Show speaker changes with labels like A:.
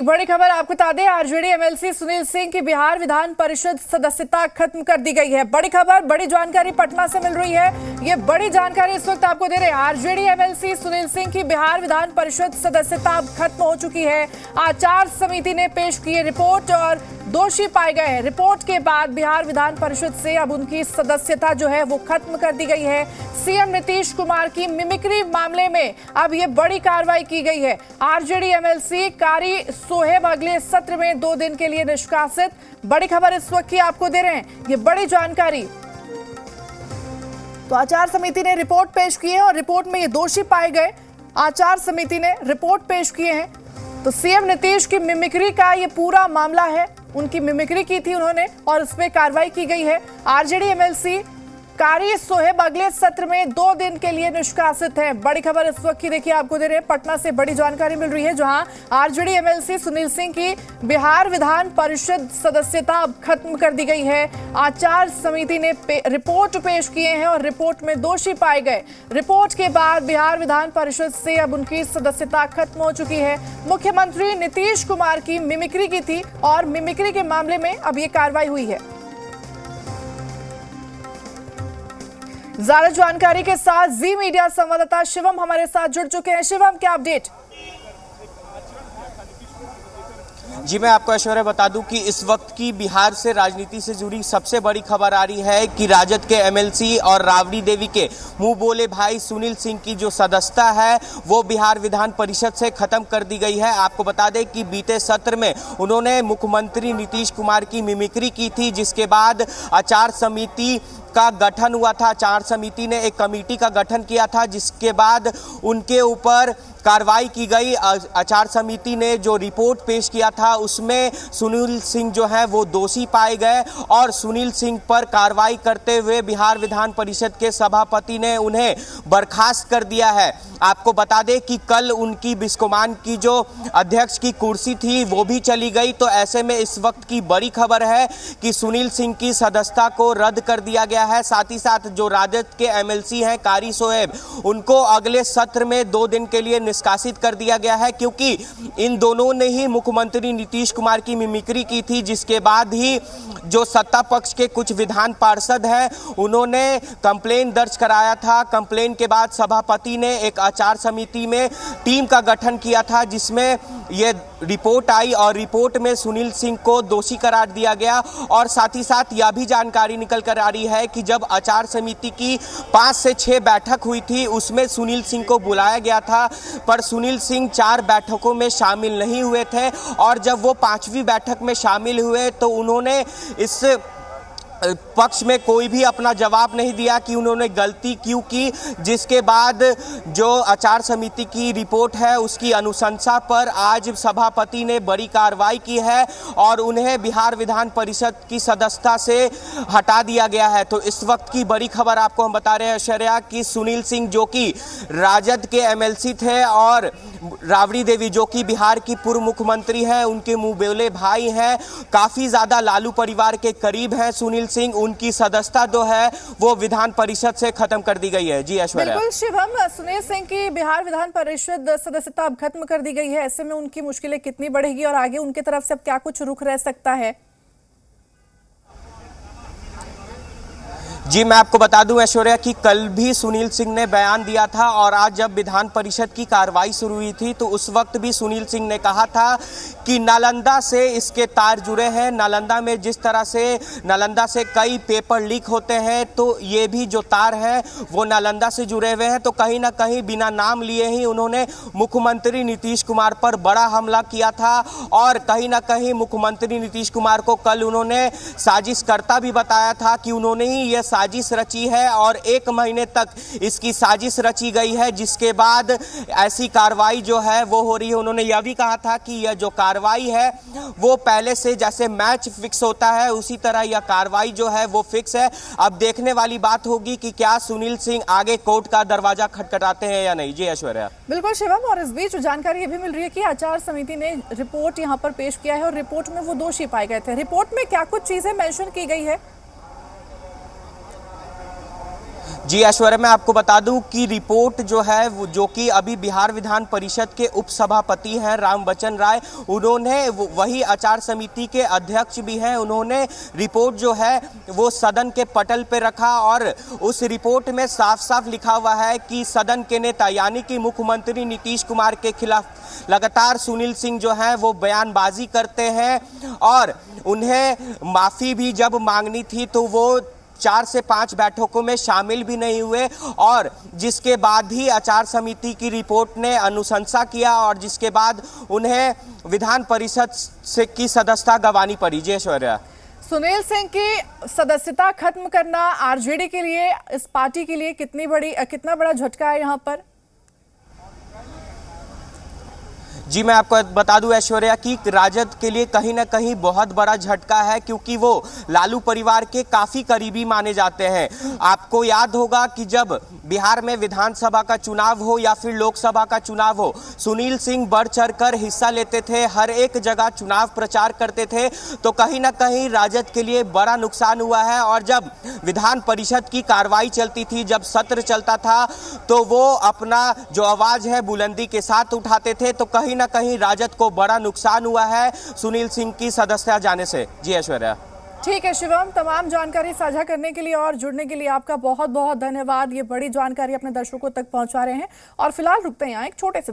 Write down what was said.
A: बड़ी खबर आपको बता दें, आरजेडी एमएलसी सुनील सिंह की बिहार विधान परिषद सदस्यता खत्म कर दी गई है। बड़ी खबर, बड़ी जानकारी पटना से मिल रही है। ये बड़ी जानकारी इस वक्त आपको दे रहे हैं। आरजेडी एमएलसी सुनील सिंह की बिहार विधान परिषद सदस्यता अब खत्म हो चुकी है। आचार समिति ने पेश की रिपोर्ट और दोषी पाए गए हैं। रिपोर्ट के बाद बिहार विधान परिषद से अब उनकी सदस्यता जो है वो खत्म कर दी गई है। सीएम नीतीश कुमार की मिमिक्री मामले में अब ये बड़ी कार्रवाई की गई है। आरजेडी एमएलसी कारी सोहेब अगले सत्र में 2 दिन के लिए निष्कासित। बड़ी खबर इस वक्त की आपको दे रहे हैं, ये बड़ी जानकारी। तो आचार समिति ने रिपोर्ट पेश की है और रिपोर्ट में ये दोषी पाए गए। आचार समिति ने रिपोर्ट पेश किए हैं। तो सीएम नीतीश की मिमिक्री का ये पूरा मामला है। उनकी मिमिक्री की थी उन्होंने और उसमें कार्रवाई की गई है। आरजेडी एमएलसी कारी सोहेब अगले सत्र में 2 दिन के लिए निष्कासित है। बड़ी खबर इस वक्त की देखिए आपको दे रहे हैं, पटना से बड़ी जानकारी मिल रही है, जहां आरजेडी एमएलसी सुनील सिंह की बिहार विधान परिषद सदस्यता अब खत्म कर दी गई है। आचार समिति ने रिपोर्ट पेश किए हैं और रिपोर्ट में दोषी पाए गए। रिपोर्ट के बाद बिहार विधान परिषद से अब उनकी सदस्यता खत्म हो चुकी है। मुख्यमंत्री नीतीश कुमार की मिमिक्री की थी और मिमिक्री के मामले में अब ये कार्रवाई हुई है। ज्यादा जानकारी के साथ जी मीडिया संवाददाता शिवम हमारे साथ जुड़ चुके हैं। शिवम, क्या अपडेट?
B: जी, मैं आपको ऐश्वर्या बता दूं कि इस वक्त की बिहार से राजनीति से जुड़ी सबसे बड़ी खबर आ रही है कि राजद के एमएलसी और राबड़ी देवी के मुंह बोले भाई सुनील सिंह की जो सदस्यता है वो बिहार विधान परिषद से खत्म कर दी गई है। आपको बता दें कि बीते सत्र में उन्होंने मुख्यमंत्री नीतीश कुमार की मिमिक्री की थी, जिसके बाद आचार समिति का गठन हुआ था। आचार समिति ने एक कमेटी का गठन किया था, जिसके बाद उनके ऊपर कार्रवाई की गई। आचार समिति ने जो रिपोर्ट पेश किया था उसमें सुनील सिंह जो है वो दोषी पाए गए और सुनील सिंह पर कार्रवाई करते हुए बिहार विधान परिषद के सभापति ने उन्हें बर्खास्त कर दिया है। आपको बता दें कि कल उनकी बिस्कोमान की जो अध्यक्ष की कुर्सी थी वो भी चली गई। तो ऐसे में इस वक्त की बड़ी खबर है कि सुनील सिंह की सदस्यता को रद्द कर दिया गया है। साथ ही साथ जो राजद के एमएलसी हैं कारी सोहेब, उनको अगले सत्र में 2 दिन के लिए निष्कासित कर दिया गया है, क्योंकि इन दोनों ने ही मुख्यमंत्री नीतीश कुमार की मिमिक्री की थी। जिसके बाद ही जो सत्ता पक्ष के कुछ विधान पार्षद हैं उन्होंने कंप्लेन दर्ज कराया था। कंप्लेन के बाद सभापति ने एक आचार समिति में टीम का गठन किया था, जिसमें ये रिपोर्ट आई और रिपोर्ट में सुनील सिंह को दोषी करार दिया गया। और साथ ही साथ यह भी जानकारी निकल कर आ रही है कि जब आचार समिति की 5 से 6 बैठक हुई थी उसमें सुनील सिंह को बुलाया गया था, पर सुनील सिंह 4 बैठकों में शामिल नहीं हुए थे। और जब वो 5वीं बैठक में शामिल हुए तो उन्होंने इस पक्ष में कोई भी अपना जवाब नहीं दिया कि उन्होंने गलती क्यों की। जिसके बाद जो आचार समिति की रिपोर्ट है उसकी अनुशंसा पर आज सभापति ने बड़ी कार्रवाई की है और उन्हें बिहार विधान परिषद की सदस्यता से हटा दिया गया है। तो इस वक्त की बड़ी खबर आपको हम बता रहे हैं ऐश्वर्या कि सुनील सिंह जो कि राजद के एमएलसी थे और राबड़ी देवी जो कि बिहार की पूर्व मुख्यमंत्री हैं, उनके मुंह बोले भाई हैं, काफ़ी ज़्यादा लालू परिवार के करीब हैं सुनील सिंह, उनकी सदस्यता जो है वो विधान परिषद से खत्म कर दी गई है। जी ऐश्वर्या।
A: बिल्कुल शिवम, सुनील सिंह की बिहार विधान परिषद सदस्यता अब खत्म कर दी गई है। ऐसे में उनकी मुश्किलें कितनी बढ़ेगी और आगे उनकी तरफ से अब क्या कुछ रुख रह सकता है?
B: जी, मैं आपको बता दूं ऐश्वर्या कि कल भी सुनील सिंह ने बयान दिया था और आज जब विधान परिषद की कार्रवाई शुरू हुई थी तो उस वक्त भी सुनील सिंह ने कहा था कि नालंदा से इसके तार जुड़े हैं। नालंदा में जिस तरह से नालंदा से कई पेपर लीक होते हैं तो ये भी जो तार हैं वो नालंदा से जुड़े हुए हैं। तो कहीं ना कहीं बिना नाम लिए ही उन्होंने मुख्यमंत्री नीतीश कुमार पर बड़ा हमला किया था और कहीं ना कहीं मुख्यमंत्री नीतीश कुमार को कल उन्होंने साजिशकर्ता भी बताया था कि उन्होंने ही ये साजिश रची है और 1 महीने तक इसकी साजिश रची गई है। जिसके बाद ऐसी कार्रवाई जो है वो हो रही है। उन्होंने यह भी कहा था कि यह जो कार्रवाई है वो पहले से जैसे मैच फिक्स होता है उसी तरह यह कार्रवाई जो है वो फिक्स है। अब देखने वाली बात होगी कि क्या सुनील सिंह आगे कोर्ट का दरवाजा खटखटाते हैं या नहीं। जी ऐश्वर्या।
A: बिल्कुल शिवम, और इस बीच जानकारी ये भी मिल रही है कि आचार समिति ने रिपोर्ट यहाँ पर पेश किया है और रिपोर्ट में वो दोषी पाए गए थे। रिपोर्ट में क्या कुछ चीजें मेंशन की गई है?
B: जी ऐश्वर्या, मैं आपको बता दूं कि रिपोर्ट जो है जो कि अभी बिहार विधान परिषद के उपसभापति हैं रामबचन राय, उन्होंने वही आचार समिति के अध्यक्ष भी हैं, उन्होंने रिपोर्ट जो है वो सदन के पटल पे रखा और उस रिपोर्ट में साफ साफ लिखा हुआ है कि सदन के नेता यानी कि मुख्यमंत्री नीतीश कुमार के खिलाफ लगातार सुनील सिंह जो है वो बयानबाजी करते हैं और उन्हें माफी भी जब मांगनी थी तो वो 4 से 5 बैठकों में शामिल भी नहीं हुए और जिसके बाद ही आचार समिति की रिपोर्ट ने अनुशंसा किया और जिसके बाद उन्हें विधान परिषद से की सदस्यता गंवानी पड़ी। जी ऐश्वर्या,
A: सुनील सिंह की सदस्यता खत्म करना आरजेडी के लिए, इस पार्टी के लिए कितना बड़ा झटका है यहाँ पर?
B: जी मैं आपको बता दूं ऐश्वर्या कि राजद के लिए कहीं ना कहीं बहुत बड़ा झटका है क्योंकि वो लालू परिवार के काफ़ी करीबी माने जाते हैं। आपको याद होगा कि जब बिहार में विधानसभा का चुनाव हो या फिर लोकसभा का चुनाव हो, सुनील सिंह बढ़ चढ़कर हिस्सा लेते थे, हर एक जगह चुनाव प्रचार करते थे, तो कहीं ना कहीं राजद के लिए बड़ा नुकसान हुआ है। और जब विधान परिषद की कार्रवाई चलती थी, जब सत्र चलता था, तो वो अपना जो आवाज़ है बुलंदी के साथ उठाते थे, तो कहीं ना कहीं राजद को बड़ा नुकसान हुआ है सुनील सिंह की सदस्यता जाने से। जी ऐश्वर्या।
A: ठीक है शिवम, तमाम जानकारी साझा करने के लिए और जुड़ने के लिए आपका बहुत बहुत धन्यवाद। ये बड़ी जानकारी अपने दर्शकों तक पहुंचा रहे हैं और फिलहाल रुकते हैं यहाँ एक छोटे से